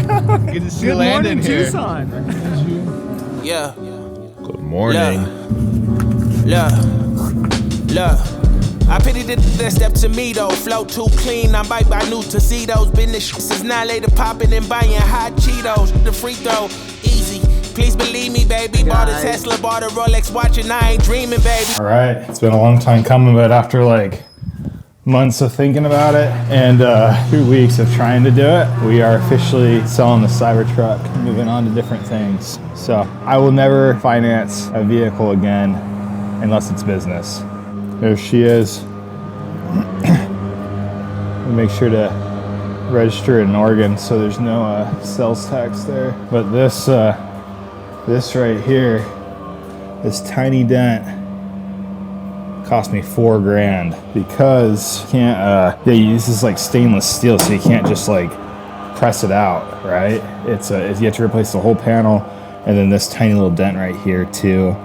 Good to see you landing here. Tucson. Yeah. Good morning. Look. I pity that step to me though. Flow too clean, I'm bite by new tuxedos. Been this shit since now later popping and buying hot Cheetos. The free throw, easy. Please believe me, baby. Bought a Tesla, bought a Rolex watch, and I ain't dreaming, baby. All right, it's been a long time coming, but after like months of thinking about it and 2 weeks of trying to do it, we are officially selling the Cybertruck, moving on to different things. So I will never finance a vehicle again unless it's business. There she is. Make sure to register in Oregon so there's no sales tax there. But this right here, this tiny dent, cost me $4,000 because you can't. They use this like stainless steel, so you can't just like press it out, right? It's you have to replace the whole panel, and then this tiny little dent right here too.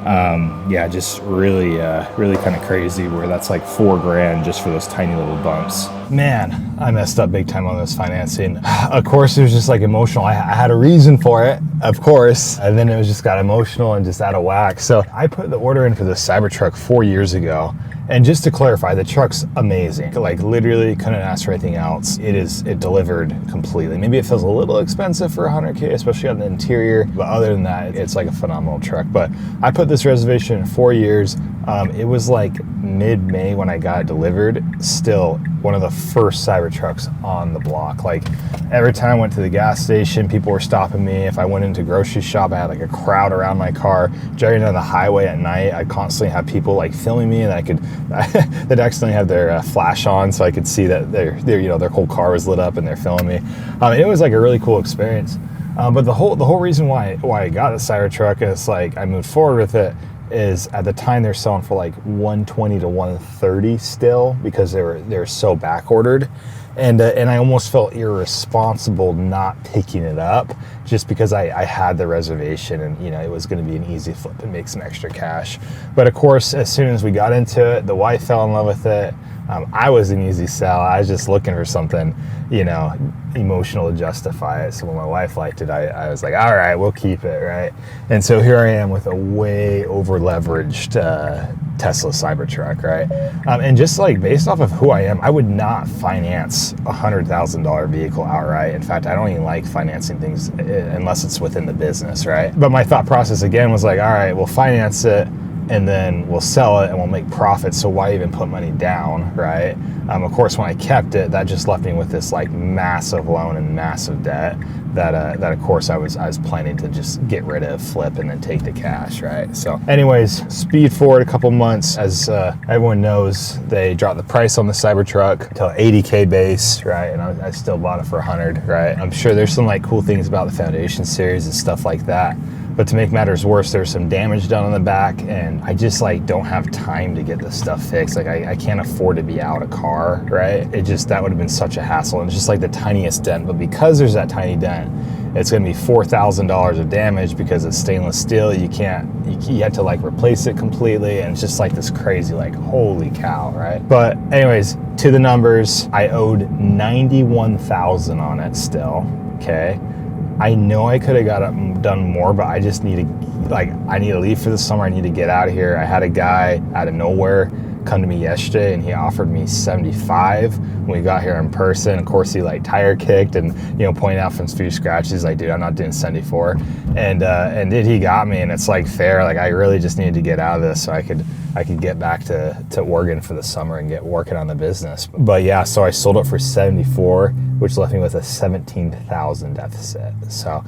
Yeah, just really kind of crazy where that's like $4,000 just for those tiny little bumps. Man, I messed up big time on this financing. Of course, it was just like emotional. I had a reason for it, of course, and then it was just got emotional and just out of whack. So I put the order in for the Cybertruck 4 years ago. And just to clarify, the truck's amazing. Like literally couldn't ask for anything else. It delivered completely. Maybe it feels a little expensive for $100K, especially on the interior. But other than that, it's like a phenomenal truck. But I put this reservation in 4 years. It was like mid-May when I got it delivered. Still one of the first Cybertrucks on the block. Like every time I went to the gas station, people were stopping me. If I went into grocery shop, I had like a crowd around my car. Driving down the highway at night, I constantly have people like filming me, and they'd accidentally have their flash on, so I could see that their whole car was lit up and they're filming me. It was like a really cool experience. But the whole reason why I got the Cybertruck is like I moved forward with it is at the time they're selling for like $120 to $130 still because they're so back ordered. And I almost felt irresponsible not picking it up just because I had the reservation and it was going to be an easy flip and make some extra cash. But of course, as soon as we got into it, the wife fell in love with it. I was an easy sell. I was just looking for something, emotional to justify it. So when my wife liked it, I was like, all right, we'll keep it, right? And so here I am with a way over leveraged Tesla Cybertruck, right? And just like based off of who I am, I would not finance a $100,000 vehicle outright. In fact, I don't even like financing things unless it's within the business, right? But my thought process again was like, all right, we'll finance it and then we'll sell it and we'll make profits. So why even put money down, right? Of course, when I kept it, that just left me with this like massive loan and massive debt that of course I was planning to just get rid of, flip, and then take the cash, right? So anyways, speed forward a couple months. As everyone knows, they dropped the price on the Cybertruck to $80K base, right? And I still bought it for $100, right? I'm sure there's some like cool things about the Foundation series and stuff like that. But to make matters worse, there's some damage done on the back, and I just like don't have time to get this stuff fixed. Like I can't afford to be out a car, right? That would have been such a hassle. And it's just like the tiniest dent, but because there's that tiny dent, it's gonna be $4,000 of damage because it's stainless steel. You have to like replace it completely, and it's just like this crazy, like holy cow, right? But anyways, to the numbers, I owed $91,000 on it still, okay? I know I could have got it done more, but I just need to leave for the summer. I need to get out of here. I had a guy out of nowhere come to me yesterday and he offered me $75 when we got here in person. Of course, he like tire kicked and pointed out from a few scratches, like, dude, I'm not doing $74. And he got me, and it's like fair. Like I really just needed to get out of this so I could get back to Oregon for the summer and get working on the business. But yeah, so I sold it for $74, which left me with a $17,000 deficit. So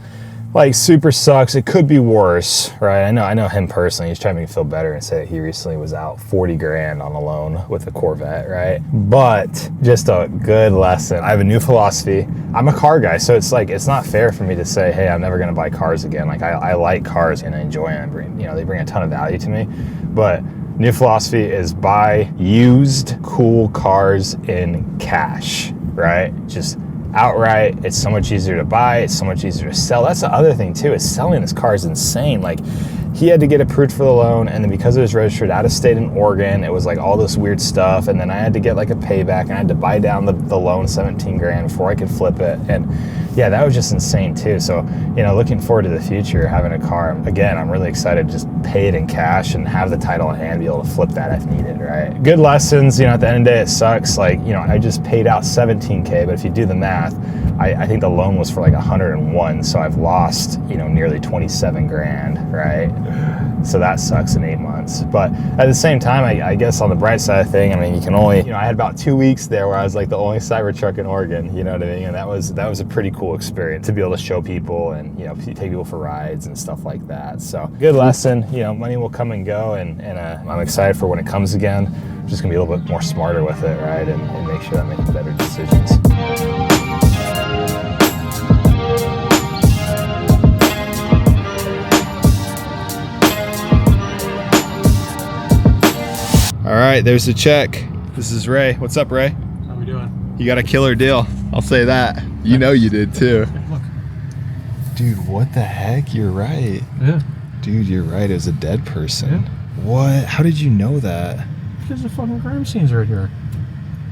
like super sucks. It could be worse, right? I know him personally. He's trying to make me feel better and say that he recently was out $40,000 on a loan with a Corvette, right? But just a good lesson. I have a new philosophy. I'm a car guy, so it's like it's not fair for me to say, hey, I'm never gonna buy cars again. Like I like cars and I enjoy them. They bring a ton of value to me. But new philosophy is buy used cool cars in cash, right? Just outright. It's so much easier to buy. It's so much easier to sell. That's the other thing too, is selling this car is insane. Like he had to get approved for the loan, and then because it was registered out of state in Oregon, it was like all this weird stuff, and then I had to get like a payback, and I had to buy down the loan 17 grand before I could flip it. And yeah, that was just insane too. So, you know, looking forward to the future, having a car. Again, I'm really excited to just pay it in cash and have the title in hand, be able to flip that if needed, right? Good lessons, you know, at the end of the day, it sucks. Like, you know, I just paid out 17K, but if you do the math, I think the loan was for like 101. So I've lost, you know, nearly 27 grand, right? So that sucks in 8 months. But at the same time, I guess on the bright side of thing, I mean, you can only, you know, I had about 2 weeks there where I was like the only Cybertruck in Oregon, you know what I mean? And that was a pretty cool experience to be able to show people and, you know, take people for rides and stuff like that. So good lesson, you know, money will come and go, and I'm excited for when it comes again. I'm just gonna be a little bit more smarter with it, right? And make sure I'm making better decisions. All right, there's the check. This is Ray. What's up, Ray? How we doing? You got a killer deal. I'll say that. You know you did too. Look. Dude, what the heck? You're right. Yeah. Dude, you're right. It was a dead person. Yeah. What? How did you know that? Because the fucking crime scene's right here.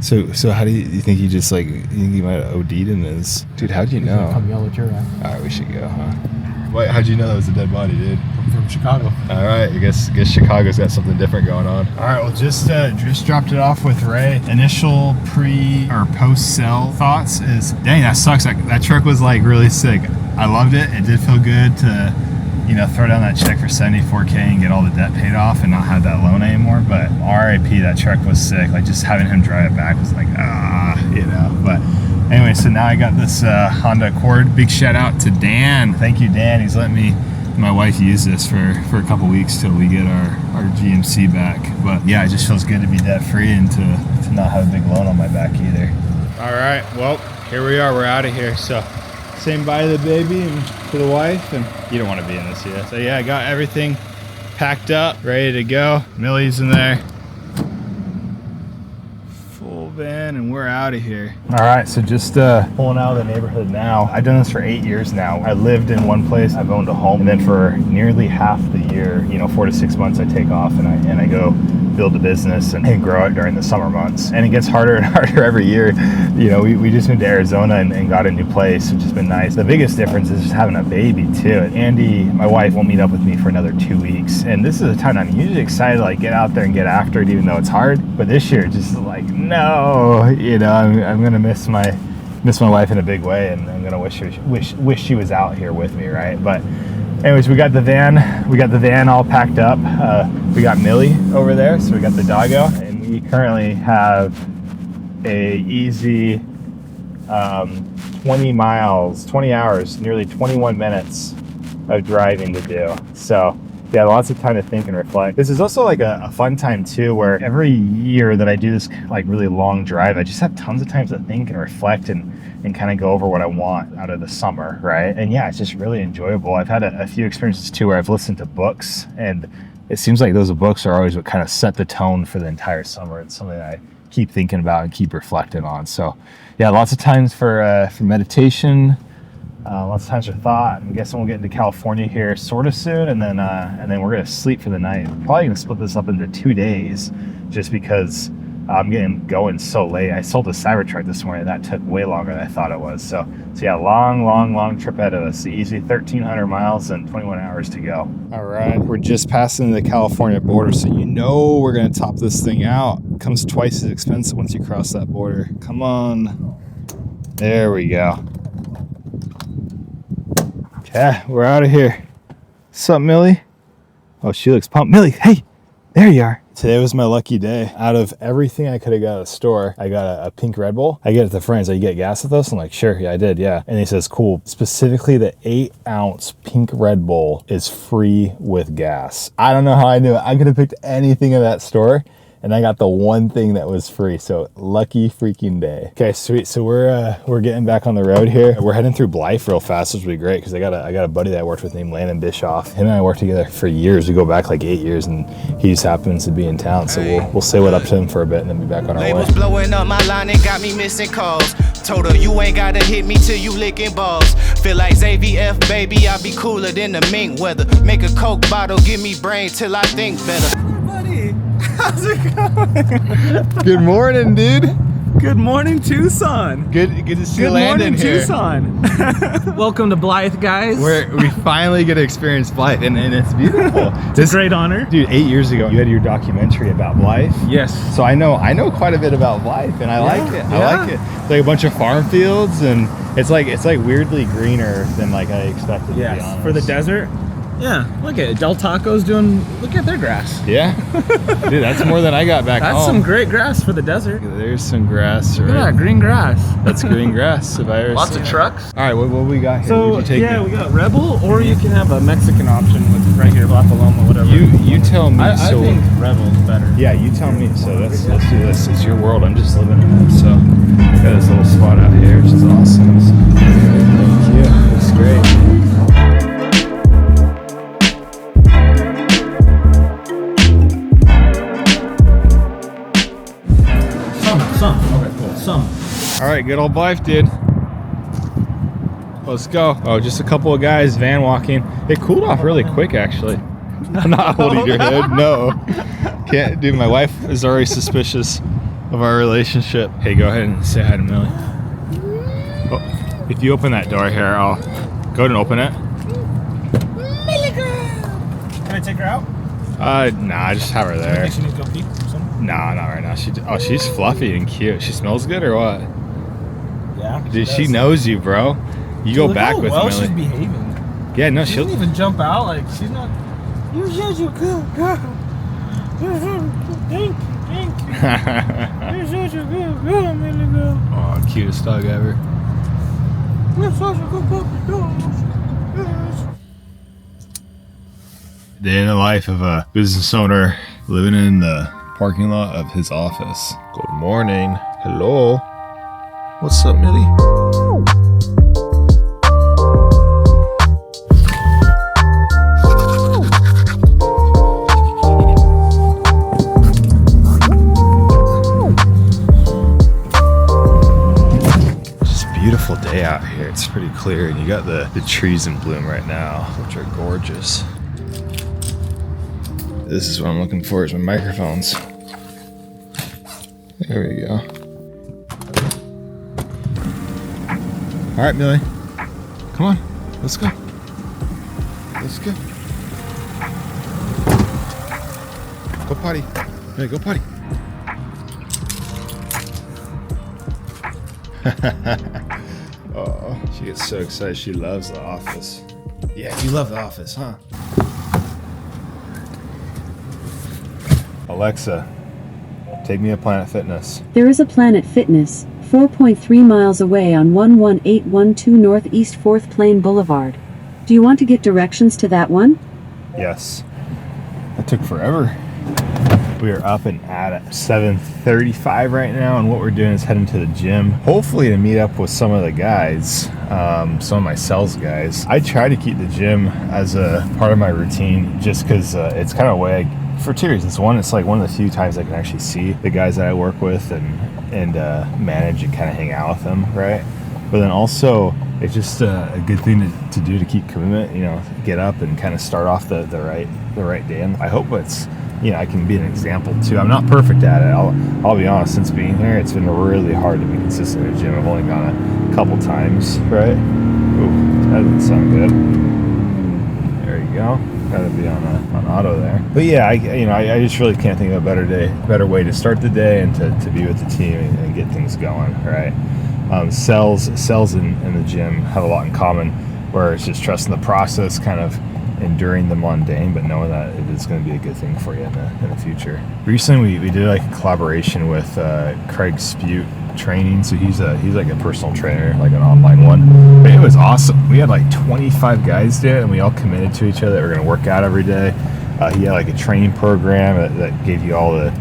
So how do you think he just like, you think he might have OD'd in his... Dude, how'd you know? Come yell at your ass. All right, we should go, huh? Wait, how'd you know that was a dead body, dude? I'm from Chicago. All right, I guess Chicago's got something different going on. All right, well, just dropped it off with Ray. Initial pre or post sell thoughts is, dang, that sucks. That truck was like really sick. I loved it. It did feel good to, you know, throw down that check for 74K and get all the debt paid off and not have that loan anymore. But RIP, that truck was sick. Like just having him drive it back was like, you know. But anyway, so now I got this Honda Accord. Big shout out to Dan. Thank you, Dan. He's letting me and my wife use this for a couple weeks till we get our GMC back. But yeah, it just feels good to be debt free and to not have a big loan on my back either. All right, well, here we are. We're out of here. So saying bye to the baby and to the wife, and you don't want to be in this yet. So yeah, I got everything packed up, ready to go. Millie's in there. Full van, and we're out of here. All right, so just pulling out of the neighborhood now. I've done this for 8 years now. I lived in one place, I've owned a home, and then for nearly half the year, you know, 4 to 6 months, I take off and I go build a business and grow it during the summer months. And it gets harder and harder every year. You know, we just moved to Arizona and got a new place, which has been nice. The biggest difference is just having a baby too. Andy, my wife, won't meet up with me for another 2 weeks. And this is a time I'm usually excited to like get out there and get after it, even though it's hard. But this year, just like, no, you know, I'm gonna miss my wife in a big way, and I'm gonna wish she was out here with me, right? But anyways, we got the van all packed up. We got Millie over there, so we got the doggo, and we currently have a easy 20 miles, 20 hours, nearly 21 minutes of driving to do. So yeah, lots of time to think and reflect. This is also like a fun time too, where every year that I do this like really long drive, I just have tons of time to think and reflect and kind of go over what I want out of the summer, right? And yeah, it's just really enjoyable. I've had a few experiences too where I've listened to books, and it seems like those books are always what kind of set the tone for the entire summer. It's something that I keep thinking about and keep reflecting on. So yeah, lots of times for meditation, lots of times for thought. I'm guessing we'll get into California here sort of soon, and then we're gonna sleep for the night. We're probably gonna split this up into 2 days, just because I'm getting going so late. I sold a Cybertruck this morning. That took way longer than I thought it was. So yeah, long trip ahead of us. The easy 1,300 miles and 21 hours to go. All right, we're just passing the California border, so you know we're gonna top this thing out. It comes twice as expensive once you cross that border. Come on. There we go. Okay, we're out of here. What's up, Millie? Oh, she looks pumped. Millie, hey, there you are. Today was my lucky day. Out of everything I could have got at a store, I got a pink Red Bull. I get it to friends. Like, you get gas with us? I'm like, sure, yeah, I did, yeah. And he says, cool. Specifically, the 8-ounce pink Red Bull is free with gas. I don't know how I knew it. I could have picked anything in that store, and I got the one thing that was free. So lucky freaking day. Okay, sweet. So we're getting back on the road here. We're heading through Blythe real fast, which will be great, because I got a buddy that I worked with named Landon Bischoff. Him and I worked together for years. We go back like 8 years, and he just happens to be in town. So we'll say what up to him for a bit and then be back on our way. Labels blowing up my line and got me missing calls. Told her you ain't gotta hit me till you licking balls. Feel like AVF, baby, I be cooler than the mink weather. Make a Coke bottle, give me brain till I think better. Buddy, how's it going? Good morning, dude. Good morning, Tucson. Good to see Good Landon morning, here. Tucson. Welcome to Blythe, guys. We finally get to experience Blythe, and it's beautiful. It's a great honor. Dude, 8 years ago, you had your documentary about Blythe. Yes. So I know quite a bit about Blythe, and I like it. I like it. It's like a bunch of farm fields, and it's like weirdly greener than like I expected. To be honest. For the desert. Yeah, look at it. Del Taco's look at their grass. Yeah, dude, that's more than I got back home. That's some great grass for the desert. There's some grass. Look at that, green grass. That's green grass. If I ever Lots seen of it. trucks. All right, what we got here? So, What'd you take me? we got Rebel, or you can have a Mexican option with regular La Paloma, whatever. You tell me. I So think Rebel's better. yeah, you tell me. So let's do this. It's your world. I'm just living in it. So got this little spot out here, which is awesome. So, thank you. Looks great. Some. Okay, cool. Some. All right, good old Blythe, dude. Let's go. Oh, just a couple of guys van walking. It cooled off really quick, actually. I'm not holding your head. No. Can't, dude. My wife is already suspicious of our relationship. Hey, go ahead and say hi to Millie. Oh, if you open that door here, I'll go ahead and open it. Millie girl. Can I take her out? Nah, just have her there. She needs to go pee or something? Nah, not right now. She's fluffy and cute. She smells good or what? Yeah. Dude, she knows you, bro. You go Look back how with well Millie. she's behaving. Yeah, no, She she'll. doesn't even jump out. Like, she's not. You're such a good girl. Thank you. You're such a good girl, Millie girl. Oh, cutest dog ever. You're such a good puppy. Day in the life of a business owner living in the parking lot of his office. Good morning. Hello. What's up, Millie? Just a beautiful day out here. It's pretty clear, and you got the trees in bloom right now, which are gorgeous. This is what I'm looking for, is my microphones. There we go. All right, Millie. Come on, let's go. Let's go. Go potty. Millie, go potty. Oh, she gets so excited. She loves The Office. Yeah, you love The Office, huh? Alexa, take me to Planet Fitness. There is a Planet Fitness, 4.3 miles away on 11812 Northeast 4th Plain Boulevard. Do you want to get directions to that one? Yes. That took forever. We are up and at 7:35 right now, and what we're doing is heading to the gym, hopefully to meet up with some of the guys, some of my sales guys. I try to keep the gym as a part of my routine just because it's kind of a way for two reasons. One, it's like one of the few times I can actually see the guys that I work with and manage and kind of hang out with them, right? But then also, it's just a good thing to do to keep commitment. You know, get up and kind of start off the right day. And I hope it's, you know, I can be an example too. I'm not perfect at it. I'll be honest. Since being here, it's been really hard to be consistent in the gym. I've only gone a couple times, right? Ooh, that doesn't sound good. There you go. Gotta be on auto there. But yeah, I just really can't think of a better way to start the day and to be with the team and get things going, right? Sales in the gym have a lot in common, where it's just trusting the process, kind of enduring the mundane, but knowing that it is going to be a good thing for you in the future. Recently, we did like a collaboration with Craig Spute Training, so he's like a personal trainer, like an online one. But it was awesome. We had like 25 guys there, and we all committed to each other that we're going to work out every day. He had like a training program that gave you all the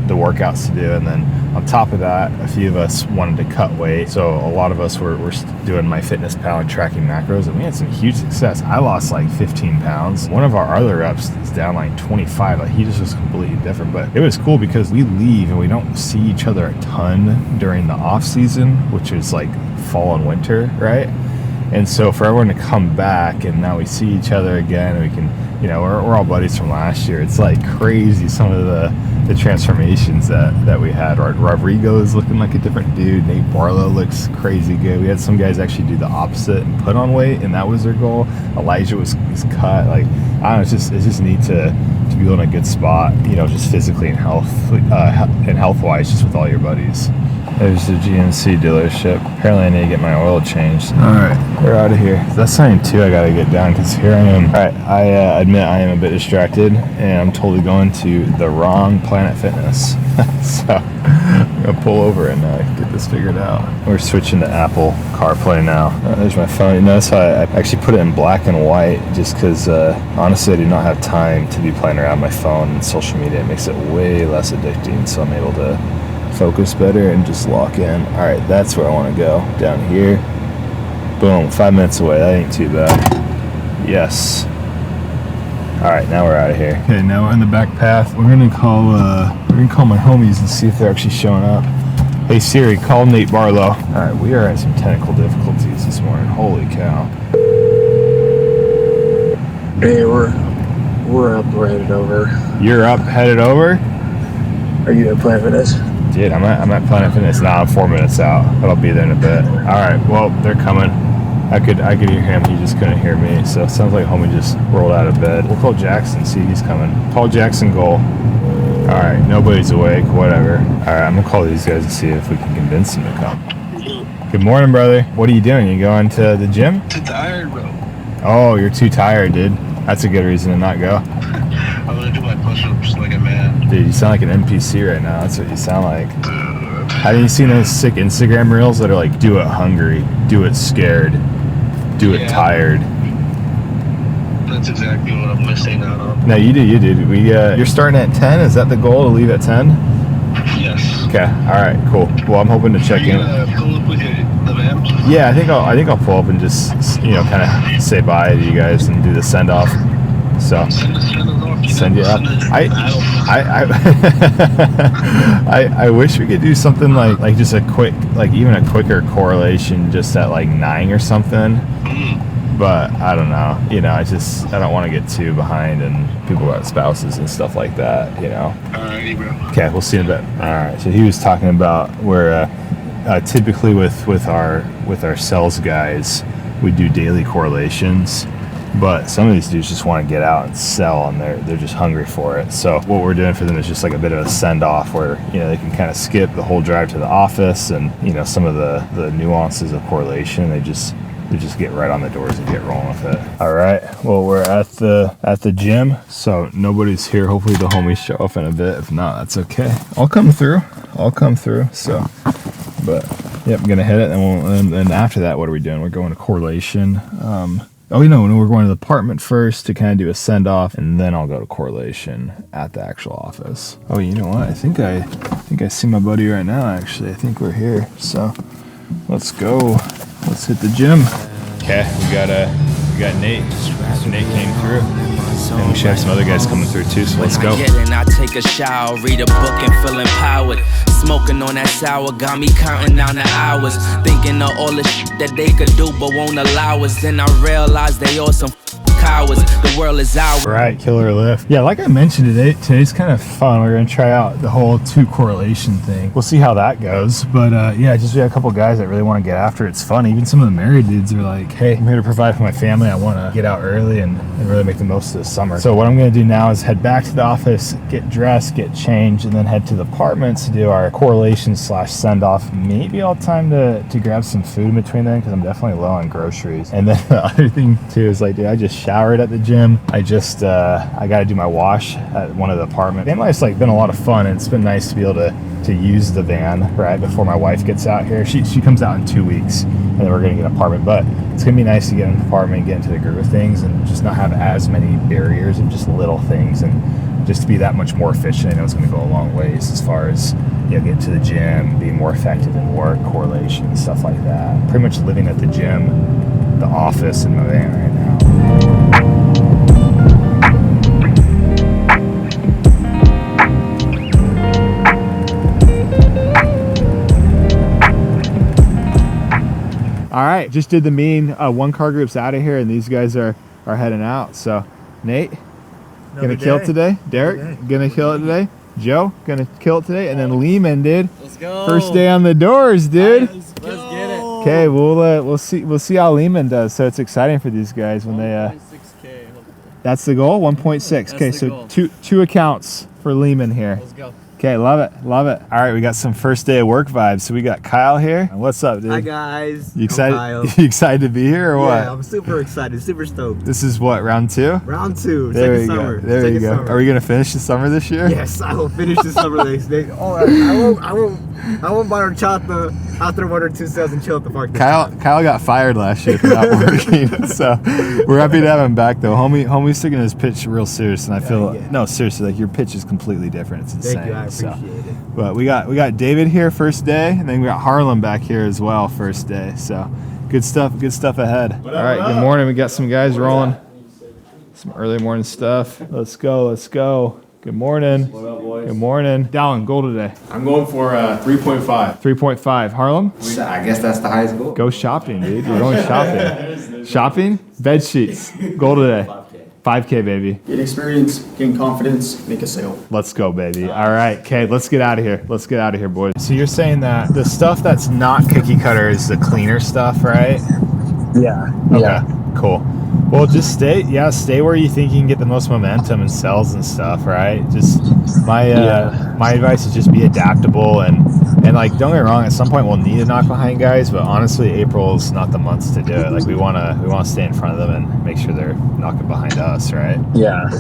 workouts to do, and then on top of that, a few of us wanted to cut weight. So a lot of us were doing MyFitnessPal and tracking macros, and we had some huge success. I lost like 15 pounds. One of our other reps is down like 25. Like, he just was completely different. But it was cool because we leave and we don't see each other a ton during the off season, which is like fall and winter, right? And so for everyone to come back and now we see each other again, we can, you know, we're all buddies from last year. It's like crazy some of the transformations that we had. Rodrigo is looking like a different dude. Nate Barlow looks crazy good. We had some guys actually do the opposite and put on weight, and that was their goal. Elijah was cut. Like, I don't know, it's just neat to be in a good spot, you know, just physically and health wise, just with all your buddies. There's the GMC dealership. Apparently I need to get my oil changed. Alright, we're out of here. That's something too I gotta get done, because here I am. Alright, I admit I am a bit distracted, and I'm totally going to the wrong Planet Fitness. So I'm gonna pull over and get this figured out. We're switching to Apple CarPlay now. There's my phone. You notice how I actually put it in black and white, just because honestly I do not have time to be playing around my phone and social media. It makes it way less addicting, so I'm able to focus better and just lock in. All right, that's where I want to go. Down here. Boom, 5 minutes away. That ain't too bad. Yes. All right, now we're out of here. Okay, now we're on the back path. We're gonna call my homies and see if they're actually showing up. Hey Siri, call Nate Barlow. All right, we are in some technical difficulties this morning. Holy cow. Hey, we're up, we're headed over. You're up, headed over? Are you at Planet Fitness? Dude, I'm at Planet Fitness now. I'm 4 minutes out, but I'll be there in a bit. All right, well, they're coming. I could hear him. He just couldn't hear me. So it sounds like homie just rolled out of bed. We'll call Jackson, see he's coming. Call Jackson, goal. All right, nobody's awake, whatever. All right, I'm gonna call these guys and see if we can convince them to come. Good morning, brother. What are you doing? You going to the gym? Too tired, bro. Oh, you're too tired, dude. That's a good reason to not go. I'm gonna do my push-ups like a man. Dude, you sound like an NPC right now. That's what you sound like. Have you seen those sick Instagram reels that are like, do it hungry, do it scared, do it tired? That's exactly what I'm missing out on. No, you did. You're starting at 10? Is that the goal, to leave at 10? Yes. Okay, all right, cool. Well, I'm hoping to check in. Pull up with the van? Yeah, I think I'll pull up and just, you know, kind of say bye to you guys and do the send-off. So send you up. I wish we could do something like just a quick, like even a quicker correlation, just at like 9 or something. But I don't know. You know, I don't want to get too behind, and people got spouses and stuff like that. You know. Alrighty, bro. Okay, we'll see in a bit. All right. So he was talking about where typically with our sales guys, we do daily correlations. But some of these dudes just want to get out and sell, and they're just hungry for it. So what we're doing for them is just like a bit of a send-off where, you know, they can kind of skip the whole drive to the office and, you know, some of the nuances of correlation. They just get right on the doors and get rolling with it. All right. Well, we're at the gym, so nobody's here. Hopefully the homies show up in a bit. If not, that's okay. I'll come through. So, but yep, I'm gonna hit it, and then after that, what are we doing? We're going to correlation. Oh, you know, we're going to the apartment first to kind of do a send-off, and then I'll go to correlation at the actual office. Oh, you know what? I think I see my buddy right now, actually. I think we're here. So let's go. Let's hit the gym. Okay, we got Nate. Nate came through. And we should have some other guys coming through too, so let's go. I take a shower, read a book and feel empowered. Smoking on that sour got me counting down the hours. Thinking of all the shit that they could do but won't allow us. Then I realized they all some cowards. The world is ours. Right, killer lift. Yeah, like I mentioned today's kind of fun. We're gonna try out the whole 2 correlation thing. We'll see how that goes. But yeah, just we got a couple guys that really want to get after it. It's fun. Even some of the married dudes are like, hey, I'm here to provide for my family. I want to get out early and really make the most of the summer. So what I'm gonna do now is head back to the office, get dressed, get changed, and then head to the apartments to do our correlation / send off. Maybe I'll have time to grab some food in between then, because I'm definitely low on groceries. And then the other thing too is like, dude, I just showered at the gym. I got to do my wash at one of the apartments. Van life's like been a lot of fun, and it's been nice to be able to use the van right before my wife gets out here. She comes out in 2 weeks, and then we're gonna get an apartment. But it's gonna be nice to get an apartment and get into the groove of things, and just not have as many barriers and just little things, and just to be that much more efficient. I know it's gonna go a long ways as far as, you know, getting to the gym, being more effective in work, correlation, stuff like that. Pretty much living at the gym, the office, and my van right now. All right, just did the mean. One car group's out of here, and these guys are heading out. So, Nate, gonna kill it today. Derek, gonna kill it today. Joe, gonna kill it today. And then Lehman, dude. Let's go. First day on the doors, dude. Let's get it. Okay, we'll see how Lehman does. So it's exciting for these guys when they. 1.6K. That's the goal, 1.6. Okay, the so goal. two accounts for Lehman here. Let's go. Okay, love it. All right, we got some first day of work vibes. So we got Kyle here. What's up, dude? Hi guys. You excited? I'm Kyle. You excited to be here or what? Yeah, I'm super excited, super stoked. This is what, round 2? Round 2, There second we summer. go. There second you go. Summer. Are we gonna finish the summer this year? Yes, I will finish the summer next day. Oh, I won't buy horchata after 1 or 2 sales and chill at the park. Kyle got fired last year for not working, so we're happy to have him back though. Homie's taking his pitch real serious, and I feel no, seriously, like your pitch is completely different. It's insane. Thank you, I appreciate it. But we got David here first day, and then we got Harlem back here as well first day. So good stuff ahead. All right, good morning. We got some guys rolling. Some early morning stuff. Let's go. Good morning. What up, boys? Good morning. Dallin, goal today. I'm going for 3.5. 3.5. Harlem? I guess that's the highest goal. Go shopping, dude. You're going shopping. Shopping? Bed sheets. Goal today. 5K, baby. Get experience, gain confidence, make a sale. Let's go, baby. All right, okay, let's get out of here. Let's get out of here, boys. So you're saying that the stuff that's not cookie cutter is the cleaner stuff, right? Yeah. Okay, cool. Well, just stay where you think you can get the most momentum and sales and stuff, right? Just my advice is just be adaptable and like, don't get me wrong, at some point we'll need to knock behind guys, but honestly, April's not the month to do it. Like we wanna stay in front of them and make sure they're knocking behind us, right? Yeah.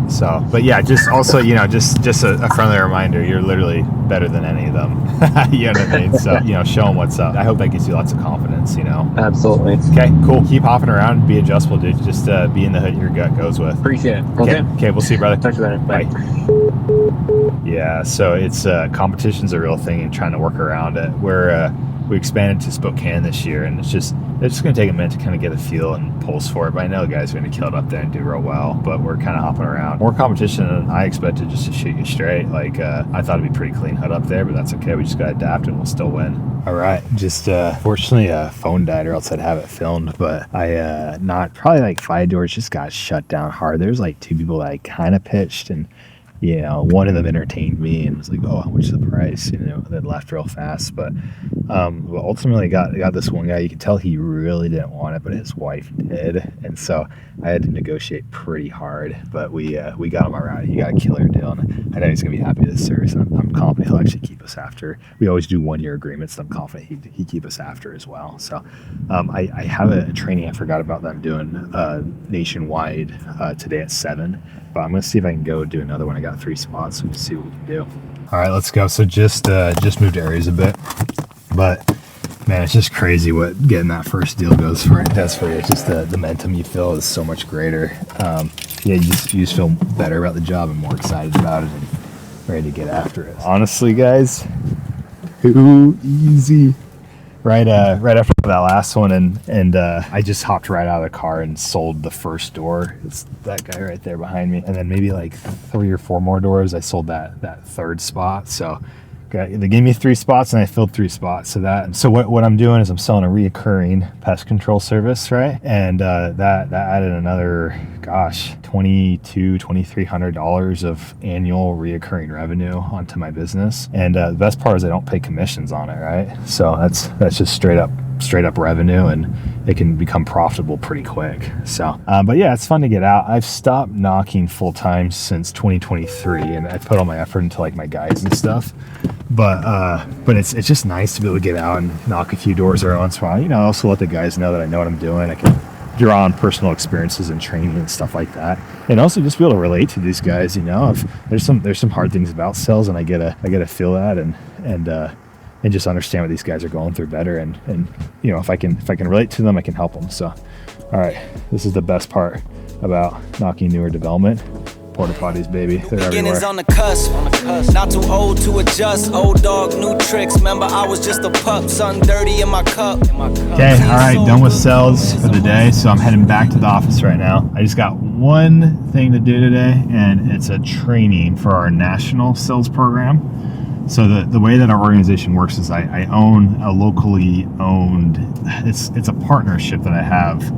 So, but yeah, just also, just a friendly reminder, you're literally better than any of them. You know what I mean? So, show them what's up. I hope that gives you lots of confidence, Absolutely. Okay, cool. Keep hopping around. Be adjustable, dude. Just be in the hood your gut goes with. Appreciate it. Okay, we'll see you, brother. Talk to you later. Bye. Yeah, so it's competition's a real thing and trying to work around it. We expanded to Spokane this year, and it's just going to take a minute to kind of get a feel and pulse for it. But I know the guys are going to kill it up there and do real well. But we're kind of hopping around. More competition than I expected, just to shoot you straight. Like I thought it'd be pretty clean hood up there, but that's okay. We just got to adapt and we'll still win. All right, just fortunately phone died, or else I'd have it filmed. But I probably like 5 doors just got shut down hard. There's like 2 people that I kind of pitched, and one of them entertained me and was like, "Oh, how much is the price?" Then left real fast. But ultimately got this one guy. You could tell he really didn't want it, but his wife did, and so I had to negotiate pretty hard. But we got him around. He got a killer deal, and I know he's gonna be happy with this service. And I'm confident he'll actually keep us after. We always do 1-year agreements, and I'm confident he keep us after as well. So I have a training I forgot about that I'm doing nationwide today at 7. But I'm gonna see if I can go do another one. I got 3 spots, so we'll see what we can do. All right, let's go. So just moved areas a bit, but man, it's just crazy what getting that first deal goes for. That's for you. It's just the momentum you feel is so much greater. You just feel better about the job and more excited about it and ready to get after it. Honestly, guys, too easy. Right after that last one, and I just hopped right out of the car and sold the first door. It's that guy right there behind me, and then maybe like 3 or 4 more doors. I sold that third spot. So they gave me 3 spots, and I filled 3 spots. So what I'm doing is I'm selling a reoccurring pest control service, right? And that added another, $2,300 of annual reoccurring revenue onto my business. And the best part is I don't pay commissions on it, right? So that's just straight up revenue, and it can become profitable pretty quick. So but yeah, it's fun to get out. I've stopped knocking full time since 2023, and I put all my effort into like my guides and stuff. But it's just nice to be able to get out and knock a few doors every once in a while. Also let the guys know that I know what I'm doing. I can draw on personal experiences and training and stuff like that, and also just be able to relate to these guys. If there's some hard things about sales, and I get to feel that and just understand what these guys are going through better, and if I can relate to them, I can help them. So all right, this is the best part about knocking newer development. Porta potties, baby. They're everywhere. Beginnings on the cusp. Not too old to adjust. Old dog, new tricks. Remember, I was just a pup. Something dirty in my cup. Okay, all right, done with sales for the day. So I'm heading back to the office right now. I just got one thing to do today, and it's a training for our national sales program. So the way that our organization works is I own a locally owned. It's a partnership that I have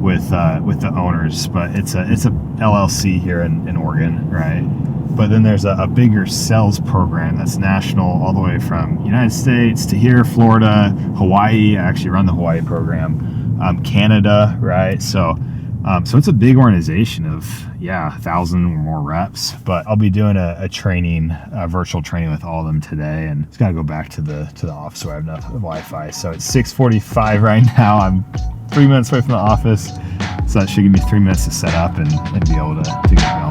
with the owners, but it's a LLC here in Oregon, right? But then there's a bigger sales program that's national, all the way from United States to here, Florida, Hawaii. I actually run the Hawaii program, Canada, right? So it's a big organization of 1,000 or more reps. But I'll be doing a training, a virtual training with all of them today, and it's got to go back to the office where I have enough Wi-Fi. So it's 6:45 right now. I'm 3 minutes away from the office, so that should give me 3 minutes to set up and be able to get going.